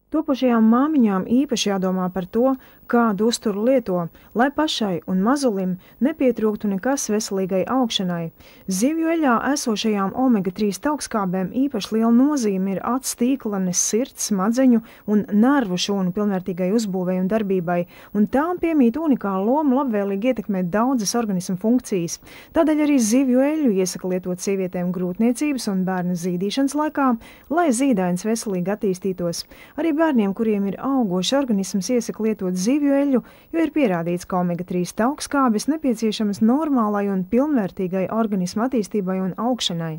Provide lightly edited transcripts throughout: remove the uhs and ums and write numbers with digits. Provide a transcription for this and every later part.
Topošajām māmiņām īpaši jādomā par to, kādu uzturu lieto, lai pašai un mazulim nepietrūktu nekas veselīgai augšanai. Zivju eļā esošajām omega-3 taukskābēm īpaši liela nozīme ir acu tīklanes, sirds, smadzeņu un nervu šūnu pilnvērtīgai uzbūvei un darbībai, un tām piemīt unikāla loma labvēlīgi ietekmēt daudzas organisma funkcijas. Tādēļ arī zivju eļu iesaka lietot sievietēm grūtniecības un bērna zīdīšanas laikā, lai zīdainis veselīgi attīstītos. Arī bērniem, kuriem ir augošs organisms, iesaka lietot zivju eļu, jo ir pierādīts, ka omega-3 taukskābes nepieciešamas normālai un pilnvērtīgai organisma attīstībai un augšanai.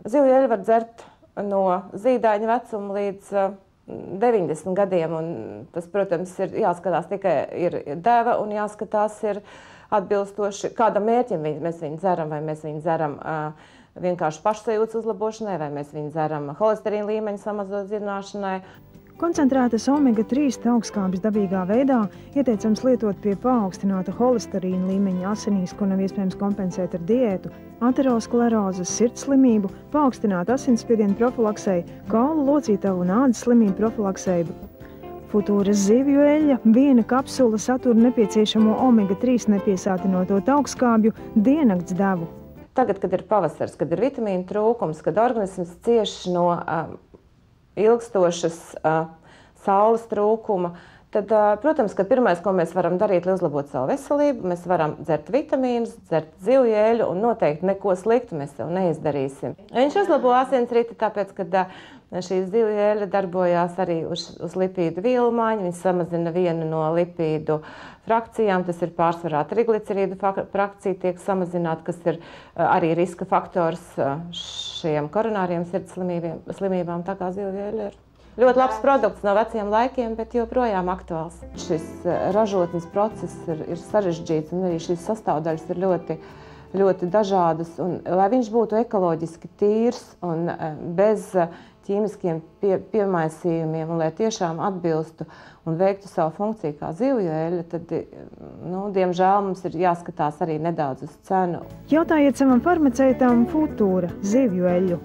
Zivju eļu var dzert no zīdaiņa vecuma līdz 90 gadiem, un tas, protams, ir jāskatās tikai ir deva un jāskatās ir atbilstoši, kādam mērķim mēs viņu dzeram, vai mēs viņu dzeram vienkārši pašsajūtas uzlabošanai, vai mēs viņu dzeram holesterīna līmeņa samazināšanai. Koncentrētas omega-3 taukskābes dabīgā veidā ieteicams lietot pie paaugstināta holesterīna līmeņa asinīs, ko nav iespējams kompensēt ar diētu, aterosklerozes, sirdslimību, paaugstināta asinsspiediena profilaksei, kaulu locītavu un ādas slimību profilaksei. Futūras zivju eļa viena kapsula satur nepieciešamo omega-3 nepiesātinoto taukskābju diennakts devu. Tagad, kad ir pavasars, kad ir vitamīnu trūkums, kad organisms cieš no ilgstošas saules trūkuma, tad, protams, ka pirmais, ko mēs varam darīt, lai uzlabotu savu veselību, mēs varam dzert vitamīnus, dzert zivju eļu, un noteikti neko sliktu mēs sev neizdarīsim. Viņš uzlabo asinsriti, tāpēc, ka šī zivju eļa darbojās arī uz lipīdu vielmaiņu, viņš samazina vienu no lipīdu frakcijām, tas ir pārsvarā triglicerīdu frakcija tiek samazināta, kas ir arī riska faktors šiem koronāriem sirds slimībām, tā kā zivju eļa ir. Ļoti labs produkts no veciem laikiem, bet joprojām aktuāls. Šis ražotnes process ir sarežģīts, un arī šīs sastāvdaļas ir ļoti dažādas. Un, lai viņš būtu ekoloģiski tīrs un bez ķīmiskiem piemaisījumiem, un lai tiešām atbilstu un veiktu savu funkciju kā zivju eļa, tad, diemžēl, mums ir jāskatās arī nedaudz uz cenu. Jautājiet savam farmaceitam Futūra zivju eļu.